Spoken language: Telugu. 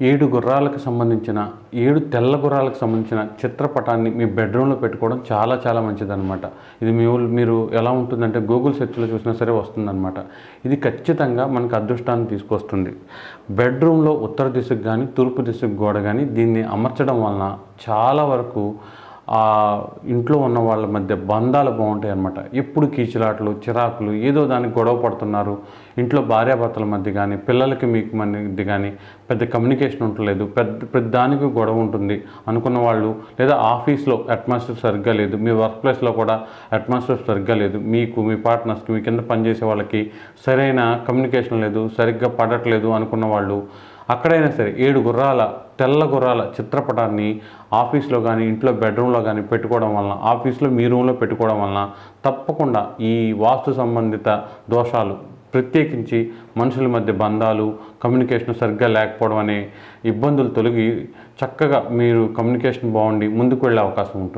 7 గుర్రాలకు సంబంధించిన 7 తెల్ల గుర్రాలకు సంబంధించిన చిత్రపటాన్ని మీ బెడ్రూమ్‌లో పెట్టుకోవడం చాలా చాలా మంచిదనమాట. ఇది మీరు ఎలా ఉంటుందంటే గూగుల్ సెర్చ్‌లో చూసినా సరే వస్తుందనమాట. ఇది ఖచ్చితంగా మనకు అదృష్టాన్ని తీసుకొస్తుంది. బెడ్రూమ్‌లో ఉత్తర దిశకు గానీ, తూర్పు దిశకు గోడ గానీ దీన్ని అమర్చడం వలన చాలా వరకు ఇంట్లో ఉన్న వాళ్ళ మధ్య బంధాలు బాగుంటాయన్నమాట. ఎప్పుడు కీచులాటలు, చిరాకులు ఏదో దానికి గొడవ పడుతున్నారు. ఇంట్లో భార్యాభర్తల మధ్య కానీ, పిల్లలకి మీకు మధ్య కానీ పెద్ద కమ్యూనికేషన్ ఉండలేదు. పెద్ద దానికి గొడవ ఉంటుంది అనుకున్న వాళ్ళు, లేదా ఆఫీస్‌లో అట్మాస్ఫియర్ సరిగ్గా లేదు, మీ వర్క్ ప్లేస్‌లో కూడా అట్మాస్ఫియర్ సరిగ్గా లేదు, మీకు మీ పార్ట్నర్స్‌కి మీ కింద పనిచేసే వాళ్ళకి సరైన కమ్యూనికేషన్ లేదు, సరిగ్గా పడట్లేదు అనుకున్న వాళ్ళు అక్కడైనా సరే 7 గుర్రాల తెల్ల గుర్రాల చిత్రపటాన్ని ఆఫీస్‌లో కానీ, ఇంట్లో బెడ్రూమ్‌లో కానీ పెట్టుకోవడం వలన, ఆఫీస్‌లో మీ రూమ్‌లో పెట్టుకోవడం వలన తప్పకుండా ఈ వాస్తు సంబంధిత దోషాలు, ప్రత్యేకించి మనుషుల మధ్య బంధాలు, కమ్యూనికేషన్ సరిగ్గా లేకపోవడం అనే ఇబ్బందులు తొలగి చక్కగా మీరు కమ్యూనికేషన్ బాగుండి ముందుకు వెళ్ళే అవకాశం ఉంటుంది.